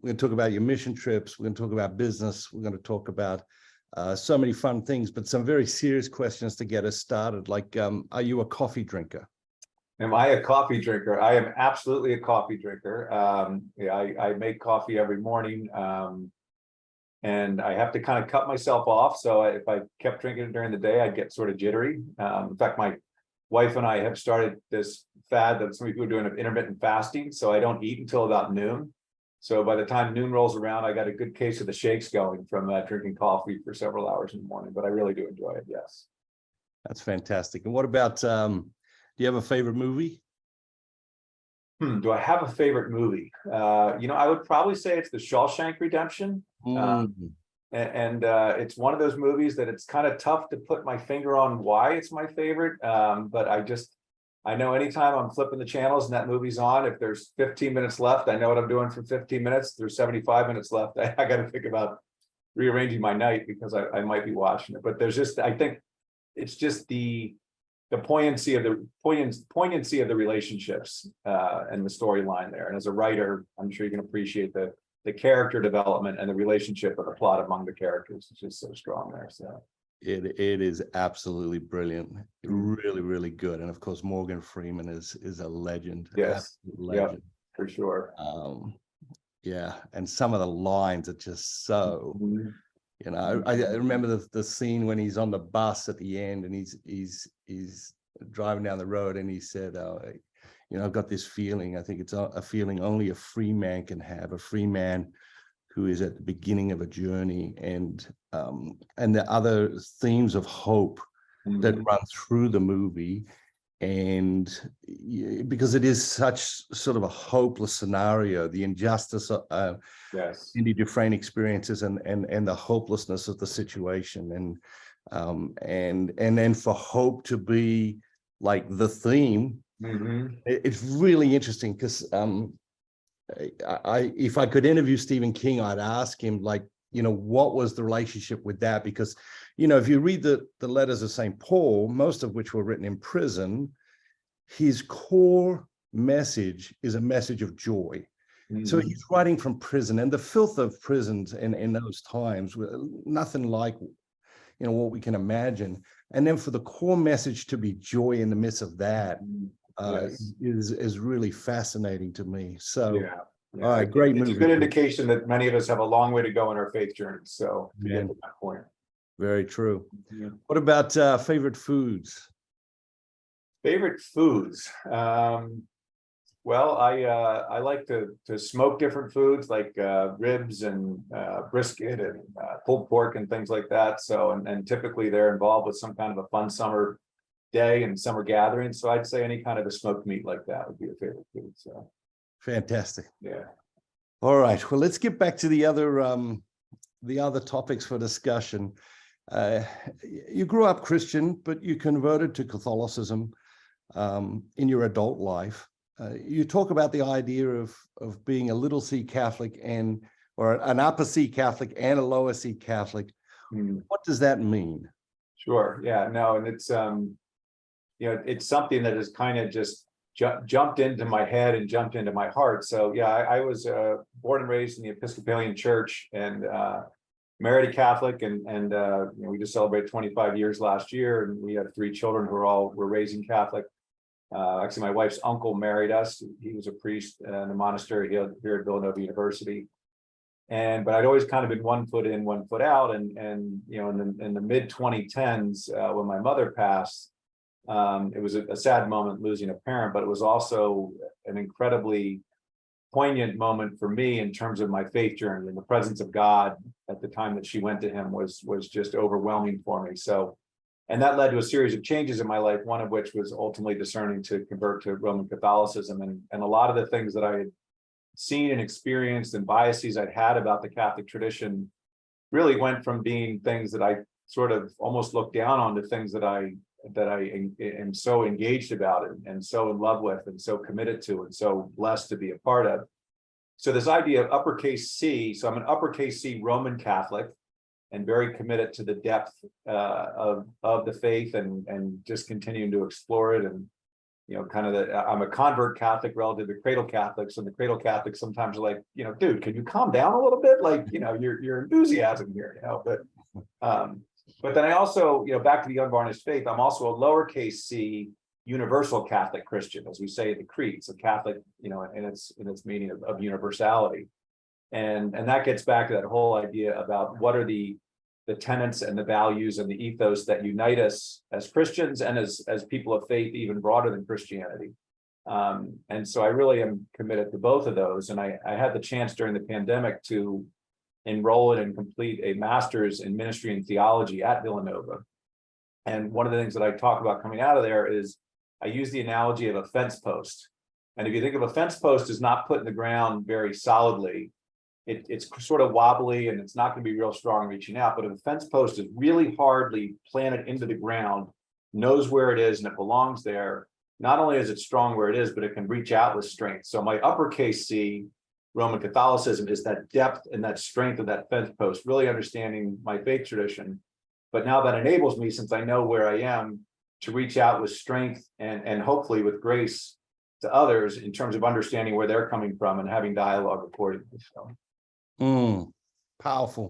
we're going to talk about your mission trips. We're going to talk about business. We're going to talk about so many fun things, but some very serious questions to get us started. Like, are you a coffee drinker? Am I a coffee drinker? I am absolutely a coffee drinker. Yeah, I make coffee every morning, and I have to kind of cut myself off. So if I kept drinking it during the day, I'd get sort of jittery. In fact, my wife and I have started this fad that some people are doing of intermittent fasting. So I don't eat until about noon. So by the time noon rolls around, I got a good case of the shakes going from drinking coffee for several hours in the morning. But I really do enjoy it. Yes. That's fantastic. And what about, do you have a favorite movie? Do I have a favorite movie? I would probably say it's The Shawshank Redemption. It's one of those movies that it's kind of tough to put my finger on why it's my favorite. But I know anytime I'm flipping the channels and that movie's on, if there's 15 minutes left, I know what I'm doing for 15 minutes. There's 75 minutes left. I got to think about rearranging my night because I might be watching it. But I think it's just the poignancy of the relationships and the storyline there. And as a writer, I'm sure you can appreciate the character development and the relationship of the plot among the characters. It's just so strong there. So it is absolutely brilliant, really, really good. And of course, Morgan Freeman is a legend. Yes, legend. Yep, for sure. Yeah, and some of the lines are just so. I remember the scene when he's on the bus at the end and he's driving down the road and he said, I've got this feeling. I think it's a feeling only a free man can have, a free man who is at the beginning of a journey, and the other themes of hope that run through the movie. And because it is such sort of a hopeless scenario, the injustice yes, Cindy Dufresne experiences and the hopelessness of the situation, and then for hope to be like the theme, it's really interesting because if I could interview Stephen King, I'd ask him, like, what was the relationship with that? Because, if you read the letters of St. Paul, most of which were written in prison, his core message is a message of joy. So he's writing from prison, and the filth of prisons in those times were nothing like, what we can imagine. And then for the core message to be joy in the midst of that is really fascinating to me. So, yeah. All right, great movie. It's a good indication that many of us have a long way to go in our faith journey. So to get to that point. Very true. What about favorite foods? Favorite foods. Well, I like to smoke different foods like ribs and brisket and pulled pork and things like that. So and typically they're involved with some kind of a fun summer day and summer gathering. So I'd say any kind of a smoked meat like that would be a favorite food. So fantastic. Yeah. All right. Well, let's get back to the other topics for discussion. You grew up Christian, but you converted to Catholicism in your adult life. You talk about the idea of being a little C Catholic or an upper C Catholic and a lower C Catholic. What does that mean? Sure. Yeah. No, and it's it's something that has kind of just jumped into my head and jumped into my heart. So yeah, I was born and raised in the Episcopalian Church and married a Catholic, and we just celebrated 25 years last year, and we have 3 children who were raised in Catholic. Actually, my wife's uncle married us. He was a priest in a monastery here at Villanova University. But I'd always kind of been one foot in, one foot out. And in the mid 2010s, when my mother passed, it was a sad moment losing a parent, but it was also an incredibly poignant moment for me in terms of my faith journey, and the presence of God at the time that she went to him was just overwhelming for me. So. And that led to a series of changes in my life, one of which was ultimately discerning to convert to Roman Catholicism. And a lot of the things that I had seen and experienced and biases I'd had about the Catholic tradition really went from being things that I sort of almost looked down on to things that I am so engaged about and so in love with and so committed to and so blessed to be a part of. So this idea of uppercase C, so I'm an uppercase C Roman Catholic, and very committed to the depth of the faith and just continuing to explore it. And kind of I'm a convert Catholic relative to cradle Catholics, and the cradle Catholics sometimes are like, dude, can you calm down a little bit? Like, your enthusiasm here, but then I also, back to the unvarnished faith, I'm also a lowercase c universal Catholic Christian, as we say in the creed. So Catholic, in its meaning of universality. And that gets back to that whole idea about what are the tenets and the values and the ethos that unite us as Christians and as people of faith, even broader than Christianity. And so I really am committed to both of those. And I had the chance during the pandemic to enroll in and complete a master's in ministry and theology at Villanova. And one of the things that I talk about coming out of there is I use the analogy of a fence post. And if you think of a fence post as not put in the ground very solidly, it's sort of wobbly and it's not going to be real strong reaching out. But if a fence post is really hardly planted into the ground, knows where it is and it belongs there, not only is it strong where it is, but it can reach out with strength. So my uppercase C Roman Catholicism is that depth and that strength of that fence post, really understanding my faith tradition. But now that enables me, since I know where I am, to reach out with strength and hopefully with grace to others in terms of understanding where they're coming from and having dialogue accordingly. So. Powerful.